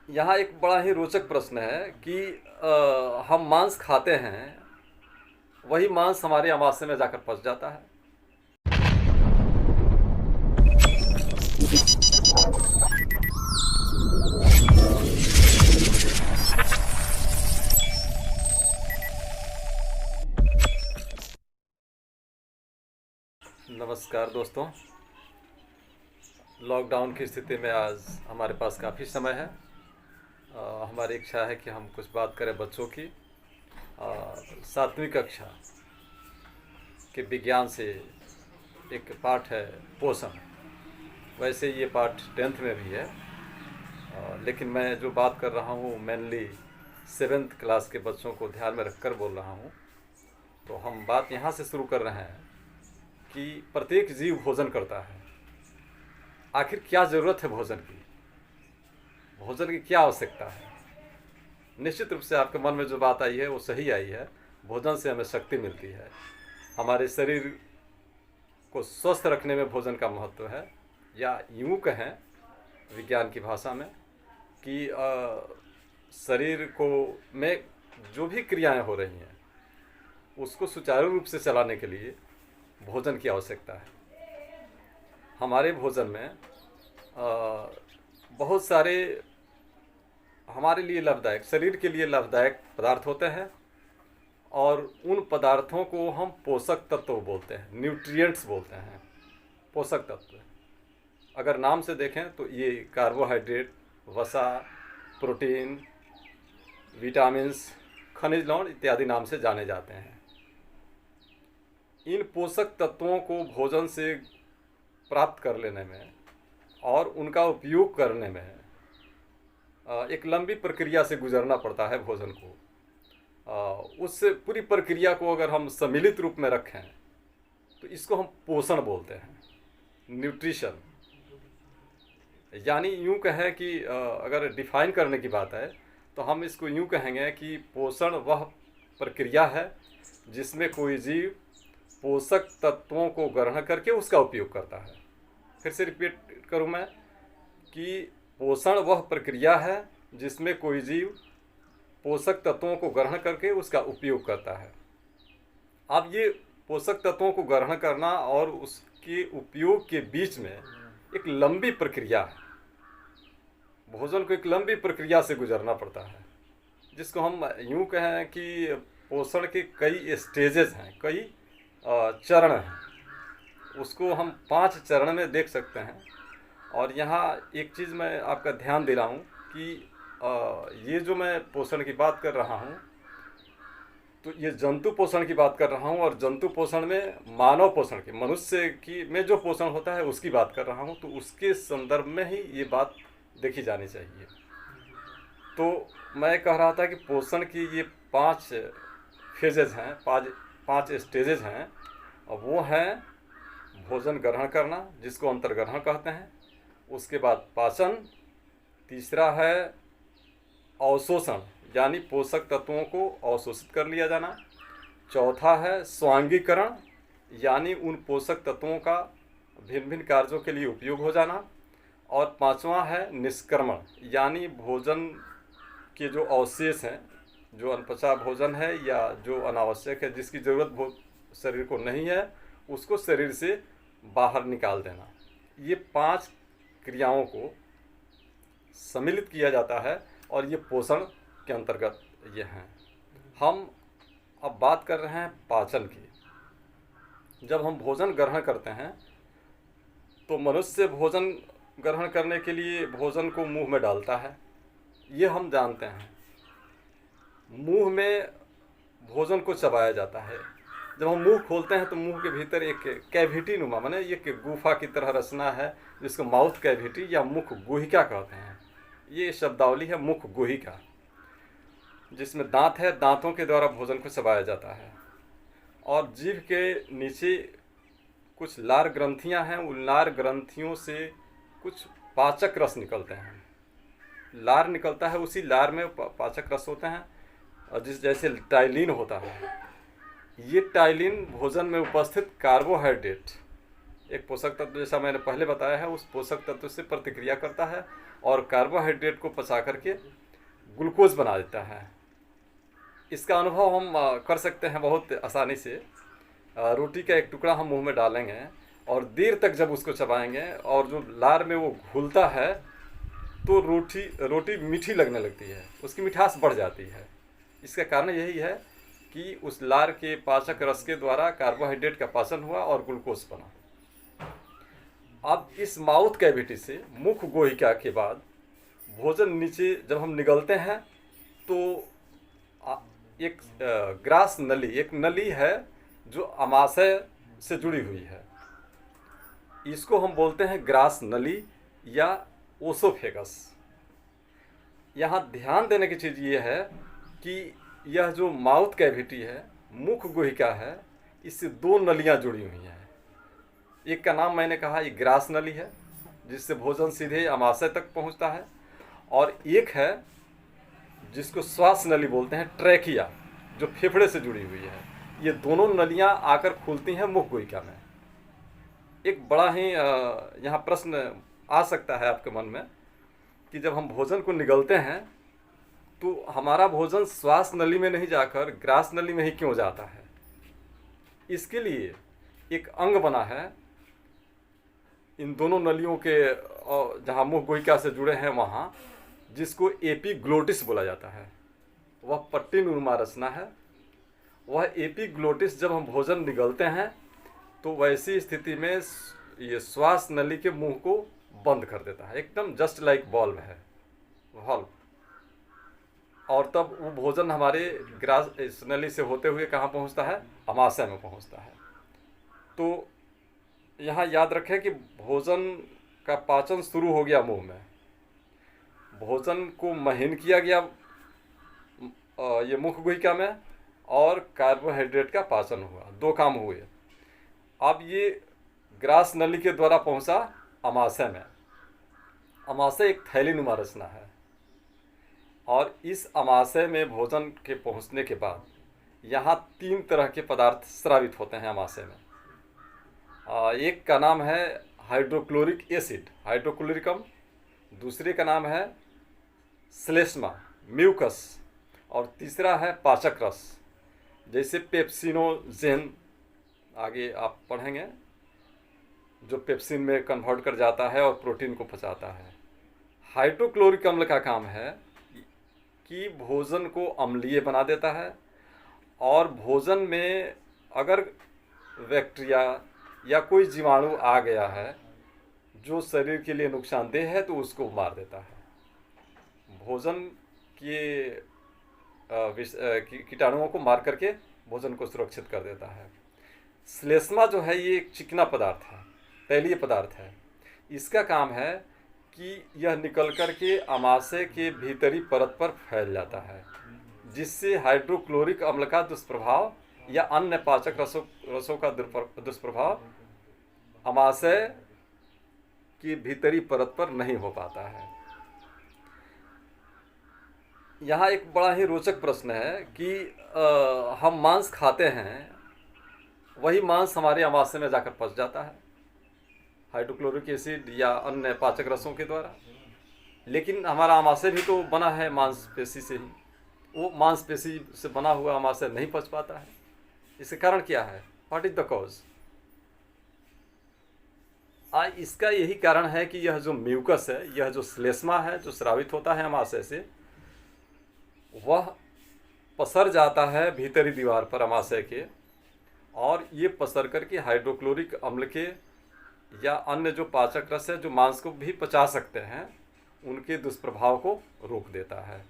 यहाँ एक बड़ा ही रोचक प्रश्न है कि हम मांस खाते हैं, वही मांस हमारे आमाशय में जाकर फंस जाता है। नमस्कार दोस्तों। लॉकडाउन की स्थिति में आज हमारे पास काफ़ी समय है। हमारी इच्छा है कि हम कुछ बात करें बच्चों की। सातवीं कक्षा के विज्ञान से एक पाठ है पोषण। वैसे ये पाठ 10th में भी है, लेकिन मैं जो बात कर रहा हूँ मेनली 7th क्लास के बच्चों को ध्यान में रखकर बोल रहा हूँ। तो हम बात यहाँ से शुरू कर रहे हैं कि प्रत्येक जीव भोजन करता है। आखिर क्या ज़रूरत है भोजन की? भोजन की क्या आवश्यकता है? निश्चित रूप से आपके मन में जो बात आई है वो सही आई है। भोजन से हमें शक्ति मिलती है। हमारे शरीर को स्वस्थ रखने में भोजन का महत्व है, या यूँ कहें विज्ञान की भाषा में कि शरीर को में जो भी क्रियाएं हो रही हैं उसको सुचारू रूप से चलाने के लिए भोजन की आवश्यकता है। हमारे भोजन में बहुत सारे हमारे लिए लाभदायक, शरीर के लिए लाभदायक पदार्थ होते हैं, और उन पदार्थों को हम पोषक तत्व बोलते हैं, न्यूट्रिएंट्स बोलते हैं, पोषक तत्व। अगर नाम से देखें तो ये कार्बोहाइड्रेट, वसा, प्रोटीन, विटामिन्स, खनिज लवण इत्यादि नाम से जाने जाते हैं। इन पोषक तत्वों को भोजन से प्राप्त कर लेने में और उनका उपयोग करने में एक लंबी प्रक्रिया से गुजरना पड़ता है भोजन को। उस पूरी प्रक्रिया को अगर हम सम्मिलित रूप में रखें तो इसको हम पोषण बोलते हैं, न्यूट्रिशन। यानी यूँ कहें कि अगर डिफाइन करने की बात है तो हम इसको यूँ कहेंगे कि पोषण वह प्रक्रिया है जिसमें कोई जीव पोषक तत्वों को ग्रहण करके उसका उपयोग करता है। फिर से रिपीट करूँ मैं कि पोषण वह प्रक्रिया है जिसमें कोई जीव पोषक तत्वों को ग्रहण करके उसका उपयोग करता है। अब ये पोषक तत्वों को ग्रहण करना और उसके उपयोग के बीच में एक लंबी प्रक्रिया है। भोजन को एक लंबी प्रक्रिया से गुजरना पड़ता है, जिसको हम यूँ कहें कि पोषण के कई स्टेजेस हैं, कई चरण हैं। उसको हम 5 चरण में देख सकते हैं। और यहाँ एक चीज़ मैं आपका ध्यान दे रहा हूँ कि ये जो मैं पोषण की बात कर रहा हूँ तो ये जंतु पोषण की बात कर रहा हूँ, और जंतु पोषण में मानव पोषण की, मनुष्य की में जो पोषण होता है उसकी बात कर रहा हूँ। तो उसके संदर्भ में ही ये बात देखी जानी चाहिए। तो मैं कह रहा था कि पोषण की ये 5 फेजेज हैं, 5 स्टेजेज हैं। और वो हैं भोजन ग्रहण करना, जिसको अंतर्ग्रहण कहते हैं। उसके बाद पाचन, तीसरा है अवशोषण, यानी पोषक तत्वों को अवशोषित कर लिया जाना। चौथा है स्वांगीकरण, यानी उन पोषक तत्वों का भिन्न भिन्न कार्यों के लिए उपयोग हो जाना। और पांचवा है निष्क्रमण, यानी भोजन के जो अवशेष हैं, जो अनपचा भोजन है या जो अनावश्यक है, जिसकी ज़रूरत शरीर को नहीं है, उसको शरीर से बाहर निकाल देना। ये 5 क्रियाओं को सम्मिलित किया जाता है और ये पोषण के अंतर्गत ये हैं। हम अब बात कर रहे हैं पाचन की। जब हम भोजन ग्रहण करते हैं तो मनुष्य भोजन ग्रहण करने के लिए भोजन को मुंह में डालता है, ये हम जानते हैं। मुंह में भोजन को चबाया जाता है। जब हम मुंह खोलते हैं तो मुंह के भीतर एक कैविटी नुमा, माने एक गुफा की तरह रचना है, जिसको माउथ कैविटी या मुख गुहिका कहते हैं। ये शब्दावली है मुख गुहिका, जिसमें दांत है, दांतों के द्वारा भोजन को चबाया जाता है। और जीभ के नीचे कुछ लार ग्रंथियां हैं, उन लार ग्रंथियों से कुछ पाचक रस निकलते हैं। लार निकलता है, उसी लार में पाचक रस होते हैं, और जैसे टाइलिन होता है। ये टाइलिन भोजन में उपस्थित कार्बोहाइड्रेट, एक पोषक तत्व जैसा मैंने पहले बताया है, उस पोषक तत्व से प्रतिक्रिया करता है और कार्बोहाइड्रेट को पचा करके ग्लूकोज बना देता है। इसका अनुभव हम कर सकते हैं बहुत आसानी से। रोटी का एक टुकड़ा हम मुंह में डालेंगे और देर तक जब उसको चबाएंगे और जो लार में वो घुलता है तो रोटी मीठी लगने लगती है, उसकी मिठास बढ़ जाती है। इसका कारण यही है कि उस लार के पाचक रस के द्वारा कार्बोहाइड्रेट का पाचन हुआ और ग्लूकोज बना। अब इस माउथ कैविटी से, मुख गुहिका के बाद भोजन नीचे जब हम निगलते हैं तो एक ग्रास नली, एक नली है जो अमाशय से जुड़ी हुई है। इसको हम बोलते हैं ग्रास नली या ओसोफेगस। यहाँ ध्यान देने की चीज़ ये है कि यह जो माउथ कैविटी है, मुख गुहिका है, इससे दो नलियाँ जुड़ी हुई हैं। एक का नाम मैंने कहा ये ग्रास नली है, जिससे भोजन सीधे अमाशय तक पहुंचता है, और एक है जिसको श्वास नली बोलते हैं, ट्रैकिया, जो फेफड़े से जुड़ी हुई है। ये दोनों नलियां आकर खुलती हैं मुख गुहिका में। एक बड़ा ही यहाँ प्रश्न आ सकता है आपके मन में कि जब हम भोजन को निगलते हैं तो हमारा भोजन श्वास नली में नहीं जाकर ग्रास नली में ही क्यों जाता है। इसके लिए एक अंग बना है इन दोनों नलियों के, जहाँ मुख गुहिका से जुड़े हैं वहाँ, जिसको एपिग्लोटिस बोला जाता है। वह पट्टी नुमा रचना है। वह एपिग्लोटिस जब हम भोजन निगलते हैं तो वैसी स्थिति में ये श्वास नली के मुंह को बंद कर देता है, एकदम जस्ट लाइक वॉल्व है, वॉल्व। और तब वो भोजन हमारे ग्रास इस नली से होते हुए कहाँ पहुँचता है, अमाशय में पहुँचता है। तो यहाँ याद रखें कि भोजन का पाचन शुरू हो गया मुंह में, भोजन को महीन किया गया ये मुख गुहिका में, और कार्बोहाइड्रेट का पाचन हुआ, दो काम हुए। अब ये ग्रास नली के द्वारा पहुंचा अमाशय में। अमाशय एक थैलीनुमा रचना है, और इस अमाशय में भोजन के पहुंचने के बाद यहाँ 3 तरह के पदार्थ स्रावित होते हैं अमाशय में। एक का नाम है हाइड्रोक्लोरिक एसिड, हाइड्रोक्लोरिकम। दूसरे का नाम है श्लेष्मा, म्यूकस। और तीसरा है पाचक रस, जैसे पेप्सिनोजेन, आगे आप पढ़ेंगे, जो पेप्सिन में कन्वर्ट कर जाता है और प्रोटीन को पचाता है। हाइड्रोक्लोरिक अम्ल का काम है कि भोजन को अम्लीय बना देता है, और भोजन में अगर बैक्टीरिया या कोई जीवाणु आ गया है जो शरीर के लिए नुकसानदेह है तो उसको मार देता है। भोजन के कीटाणुओं को मार करके भोजन को सुरक्षित कर देता है। श्लेष्मा जो है ये एक चिकना पदार्थ है, तैलीय पदार्थ है। इसका काम है कि यह निकल कर के अमाशय के भीतरी परत पर फैल जाता है, जिससे हाइड्रोक्लोरिक अम्ल का दुष्प्रभाव या अन्य पाचक रसों का दुष्प्रभाव अमाशय की भीतरी परत पर नहीं हो पाता है। यहाँ एक बड़ा ही रोचक प्रश्न है कि हम मांस खाते हैं, वही मांस हमारे अमाशय में जाकर पच जाता है हाइड्रोक्लोरिक एसिड या अन्य पाचक रसों के द्वारा, लेकिन हमारा अमाशय भी तो बना है मांसपेशी से ही। वो मांसपेशी से बना हुआ अमाशय नहीं पच पाता है। इसके कारण क्या है? What is the cause? इसका यही कारण है कि यह जो म्यूकस है, यह जो श्लेष्मा है जो स्रावित होता है अमाशय से, वह पसर जाता है भीतरी दीवार पर अमाशय के, और ये पसर करके हाइड्रोक्लोरिक अम्ल के या अन्य जो पाचक रस है जो मांस को भी पचा सकते हैं, उनके दुष्प्रभाव को रोक देता है।